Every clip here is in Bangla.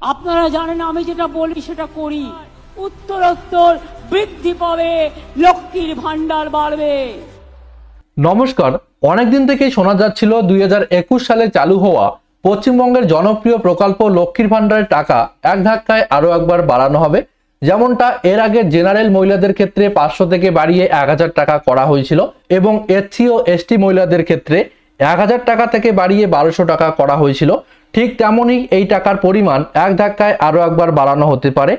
আপনারা জানেন আমি যেটা বলি সেটা করি। উত্তরোত্তর বৃদ্ধি পাবে, লক্ষ্মীর ভান্ডার বাড়বে। নমস্কার। অনেকদিন থেকেই শোনা যাচ্ছিল 2021 সালে চালু হওয়া পশ্চিমবঙ্গের জনপ্রিয় প্রকল্প লক্ষ্মীর ভান্ডারের টাকা এক ধাক্কায় আরো একবার বাড়ানো হবে। যেমনটা এর আগে জেনারেল মহিলাদের ক্ষেত্রে 500 থেকে বাড়িয়ে 1000 টাকা করা হয়েছিল এবং এসসি ও এসটি মহিলাদের ক্ষেত্রে 1000 টাকা থেকে বাড়িয়ে 1200 টাকা করা হয়েছিল। ঠিক তেমনই এই টাকার পরিমাণ এক ধাক্কায় আরো একবার বাড়ানো হতে পারে।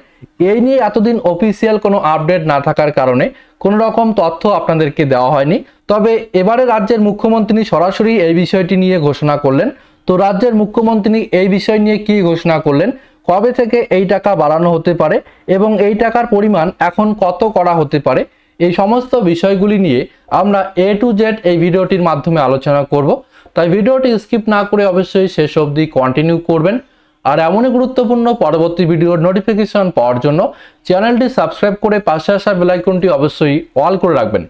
এই নিয়ে এতদিন অফিসিয়াল কোনো আপডেট না থাকার কারণে কোনো রকম তথ্য আপনাদেরকে দেওয়া হয়নি। তবে এবারে রাজ্যের মুখ্যমন্ত্রী সরাসরি এই বিষয়টি নিয়ে ঘোষণা করলেন। তো রাজ্যের মুখ্যমন্ত্রী এই বিষয় নিয়ে কি ঘোষণা করলেন, কবে থেকে এই টাকা বাড়ানো হতে পারে এবং এই টাকার পরিমাণ এখন কত করা হতে পারে, এই সমস্ত বিষয়গুলি নিয়ে আমরা A to Z এই ভিডিওটির মাধ্যমে আলোচনা করব। তাই ভিডিওটি স্কিপ না করে অবশ্যই শেষ অবধি কন্টিনিউ করবেন। আর এমনই গুরুত্বপূর্ণ পরবর্তী ভিডিওর নোটিফিকেশন পাওয়ার জন্য চ্যানেলটি সাবস্ক্রাইব করে পাশে আসা বেল আইকনটি অবশ্যই অল করে রাখবেন।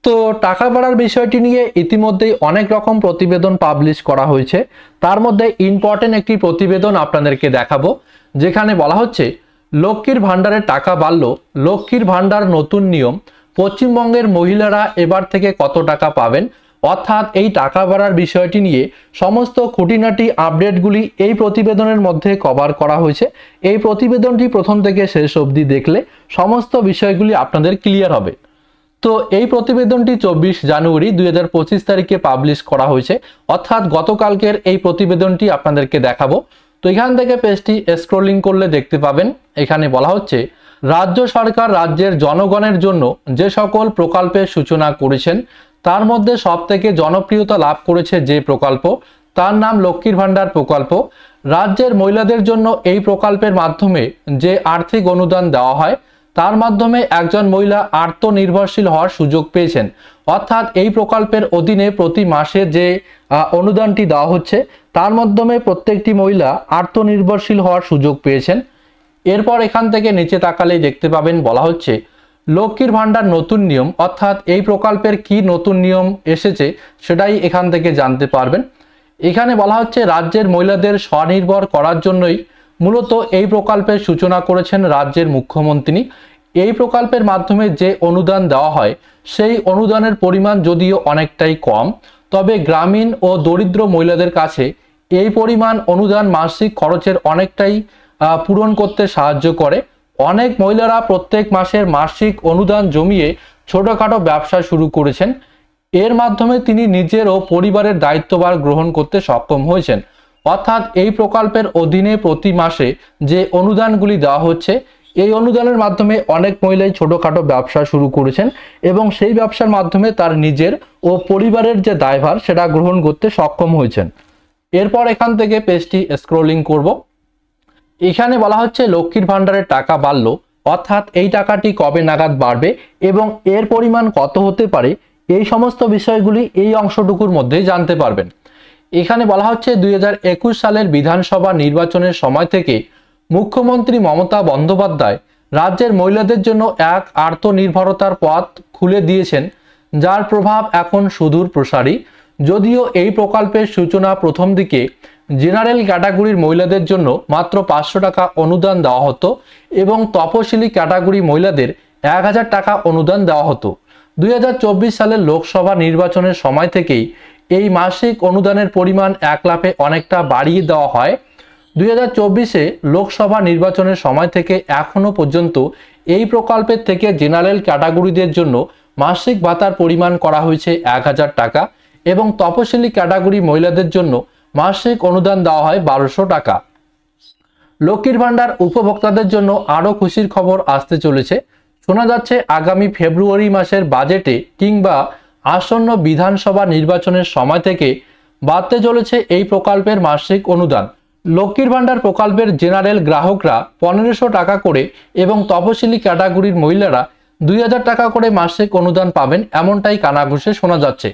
তো টাকা বাড়ার বিষয়টি নিয়ে ইতিমধ্যেই অনেক রকম প্রতিবেদন পাবলিশ করা হয়েছে। তার মধ্যে ইম্পর্টেন্ট একটি প্রতিবেদন আপনাদেরকে দেখাবো, যেখানে বলা হচ্ছে লক্ষ্মীর ভান্ডারের টাকা বাড়ল, লক্ষ্মীর ভান্ডার নতুন নিয়ম, পশ্চিমবঙ্গের মহিলারা এবার থেকে কত টাকা পাবেন। অর্থাৎ এই টাকা বাড়ার বিষয়টি নিয়ে সমস্ত খুঁটিনাটি আপডেটগুলি এই প্রতিবেদনের মধ্যে কভার করা হয়েছে। এই প্রতিবেদনটি প্রথম থেকে শেষ অবধি দেখলে সমস্ত বিষয়গুলি আপনাদের ক্লিয়ার হবে। তো এই প্রতিবেদনটি 24 জানুয়ারি 2025 তারিখে পাবলিশ করা হয়েছে, অর্থাৎ গতকালকের এই প্রতিবেদনটি আপনাদেরকে দেখাবো। তো এখান থেকে পেজটি স্ক্রলিং করলে দেখতে পাবেন, এখানে বলা হচ্ছে রাজ্য সরকার রাজ্যের জনগণের জন্য যে সকল প্রকল্পের সূচনা করেছেন তার মধ্যে সবথেকে জনপ্রিয়তা লাভ করেছে যে প্রকল্প, তার নাম লক্ষ্মীর ভান্ডার প্রকল্প। রাজ্যের মহিলাদের জন্য এই প্রকল্পের মাধ্যমে যে আর্থিক অনুদান দেওয়া হয় তার মাধ্যমে একজন মহিলা আত্মনির্ভরশীল হওয়ার সুযোগ পেয়েছেন। অর্থাৎ এই প্রকল্পের অধীনে প্রতি মাসে যে অনুদানটি দেওয়া হচ্ছে তার মাধ্যমে প্রত্যেকটি মহিলা আত্মনির্ভরশীল হওয়ার সুযোগ পেয়েছেন। এরপর এখান থেকে নিচে তাকালেই দেখতে পাবেন বলা হচ্ছে লক্ষ্মীর ভান্ডার নতুন নিয়ম, অর্থাৎ এই প্রকল্পের কি নতুন নিয়ম এসেছে সেটাই এখান থেকে জানতে পারবেন। এখানে বলা হচ্ছে রাজ্যের মহিলাদের স্বনির্ভর করার জন্যই মূলত এই প্রকল্পের সূচনা করেছেন রাজ্যের মুখ্যমন্ত্রী। এই প্রকল্পের মাধ্যমে যে অনুদান দেওয়া হয় সেই অনুদানের পরিমাণ যদিও অনেকটাই কম, তবে গ্রামীণ ও দরিদ্র মহিলাদের কাছে এই পরিমাণ অনুদান মাসিক খরচের অনেকটাই পূরণ করতে সাহায্য করে। অনেক মহিলারা প্রত্যেক মাসের মাসিক অনুদান জমিয়ে ছোটখাটো ব্যবসা শুরু করেছেন। এর মাধ্যমে তিনি নিজের ও পরিবারের দায়িত্বভার গ্রহণ করতে সক্ষম হয়েছেন। অর্থাৎ এই প্রকল্পের অধীনে প্রতি মাসে যে অনুদানগুলি দেওয়া হচ্ছে এই অনুদানের মাধ্যমে অনেক মহিলাই ছোটখাটো ব্যবসা শুরু করেছেন এবং সেই ব্যবসার মাধ্যমে তার নিজের ও পরিবারের যে দায়ভার সেটা গ্রহণ করতে সক্ষম হয়েছেন। এরপর এখান থেকে পেজটি স্ক্রলিং করব। এখানে বলা হচ্ছে লক্ষ্মীর ভান্ডারের টাকা বাড়ল, অর্থাৎ এই টাকাটি কবে নাগাদ বাড়বে এবং এর পরিমাণ কত হতে পারে, এই সমস্ত বিষয়গুলি এই অংশটুকুর মধ্যেই জানতে পারবেন। এখানে বলা হচ্ছে 2021 সালের বিধানসভা নির্বাচনের সময় থেকে মুখ্যমন্ত্রী মমতা বন্দ্যোপাধ্যায় রাজ্যের মহিলাদের জন্য এক আত্মনির্ভরতার পথ খুলে দিয়েছেন, যার প্রভাব এখন সুদূর প্রসারী। যদিও এই প্রকল্পের সূচনা প্রথম দিকে জেনারেল ক্যাটাগরির মহিলাদের জন্য মাত্র 500 টাকা অনুদান দেওয়া হতো এবং তপশিলি ক্যাটাগরি মহিলাদের 1000 টাকা অনুদান দেওয়া হতো। 2024 সালের লোকসভা নির্বাচনের সময় থেকেই এই মাসিক অনুদানের পরিমাণ 1 লাফে অনেকটা বাড়িয়ে দেওয়া হয়। 2024-এ লোকসভা নির্বাচনের সময় থেকে এখনো পর্যন্ত এই প্রকল্পের থেকে জেনারেল ক্যাটাগরিদের জন্য মাসিক ভাতার পরিমাণ করা হয়েছে 1000 টাকা এবং তপশিলি ক্যাটাগরি মহিলাদের জন্য মাসিক অনুদান দেওয়া হয় 1200 টাকা। লক্ষ্মীর ভান্ডার উপভোক্তাদের জন্য আরও খুশির খবর আসতে চলেছে। শোনা যাচ্ছে আগামী ফেব্রুয়ারি মাসের বাজেটে কিংবা আসন্ন বিধানসভা নির্বাচনের সময় থেকে বাড়তে চলেছে এই প্রকল্পের মাসিক অনুদান। লক্ষ্মীর ভান্ডার প্রকল্পের জেনারেল গ্রাহকরা 1500 টাকা করে এবং তপশিলি ক্যাটাগরির মহিলারা 2000 টাকা করে মাসিক অনুদান পাবেন, এমনটাই কানাঘুষে শোনা যাচ্ছে।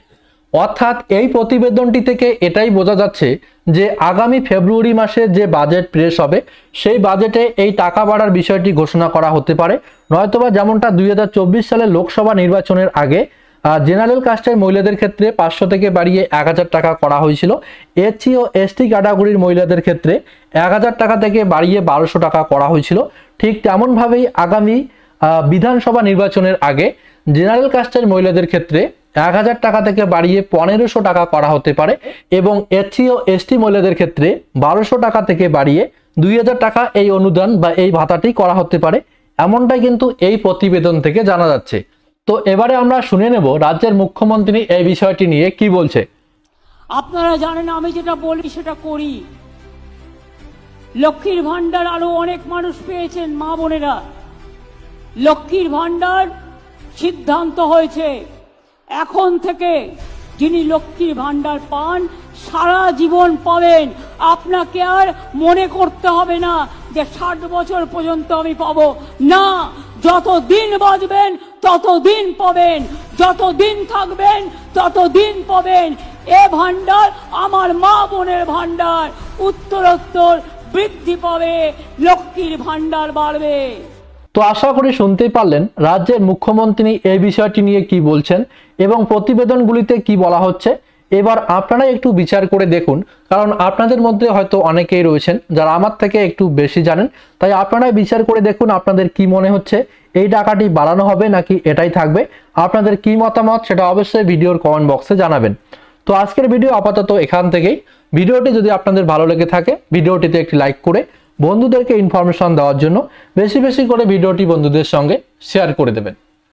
অর্থাৎ এই প্রতিবেদনটি থেকে এটাই বোঝা যাচ্ছে যে আগামী ফেব্রুয়ারি মাসে যে বাজেট পেশ হবে সেই বাজেটে এই টাকা বাড়ার বিষয়টি ঘোষণা করা হতে পারে, নয়তোবা যেমনটা 2024 সালে লোকসভা নির্বাচনের আগে জেনারেল কাস্টের মহিলাদের ক্ষেত্রে 500 থেকে বাড়িয়ে 1000 টাকা করা হয়েছিল। এসসি ও এসটি ক্যাটাগরির মহিলাদের ক্ষেত্রে 1000 টাকা থেকে বাড়িয়ে 1200 টাকা করা হয়েছিল। ঠিক তেমনভাবেই আগামী বিধানসভা নির্বাচনের আগে জেনারেল কাস্টের মহিলাদের ক্ষেত্রে 1000 টাকা থেকে বাড়িয়ে 1500 টাকা করা হতে পারে এবং এসসি ও এসটি মহিলাদের ক্ষেত্রে 1200 টাকা থেকে বাড়িয়ে 2000 টাকা এই অনুদান বা এই ভাতাটি করা হতে পারে, এমনটাই কিন্তু এই প্রতিবেদন থেকে জানা যাচ্ছে। তো এবারে আমরা শুনে নেব রাজ্যের মুখ্যমন্ত্রী এই বিষয়টি নিয়ে কি বলছে। আপনারা জানেন আমি যেটা বলি সেটা করি। লক্ষ্মীর ভান্ডার আরো অনেক মানুষ পেয়েছেন, মা বোনেরা। লক্ষ্মীর ভান্ডার সিদ্ধান্ত হয়েছে এখন থেকে যিনি লক্ষ্মীর ভান্ডার পান সারা জীবন পাবেন। আপনাকে আর মনে করতে হবে না যে 60 বছর পর্যন্ত আমি পাবো না। যতদিন বাঁচবেন ততদিন পাবেন, যতদিন থাকবেন ততদিন পাবেন। এ ভান্ডার আমার মা বোনের ভান্ডার, উত্তরোত্তর বৃদ্ধি পাবে, লক্ষ্মীর ভান্ডার বাড়বে। তো আশা করি শুনতেই পারলেন রাজ্যের মুখ্যমন্ত্রী এই বিষয়টি নিয়ে কি বলছেন এবং প্রতিবেদনগুলিতে কি বলা হচ্ছে। এবার আপনারা একটু বিচার করে দেখুন, কারণ আপনাদের মধ্যে হয়তো অনেকেই রয়েছেন যারা আমার থেকে একটু বেশি জানেন, তাই আপনারাই বিচার করে দেখুন আপনাদের কি মনে হচ্ছে, এই টাকাটি বাড়ানো হবে নাকি এটাই থাকবে। আপনাদের কি মতামত সেটা অবশ্যই ভিডিওর কমেন্ট বক্সে জানাবেন। তো আজকের ভিডিও আপাতত এখান থেকেই। ভিডিওটি যদি আপনাদের ভালো লেগে থাকে ভিডিওটিতে একটি লাইক করে বন্ধুদেরকে ইনফরমেশন দেওয়ার জন্য বেশি বেশি করে ভিডিওটি বন্ধুদের সঙ্গে শেয়ার করে দেবেন।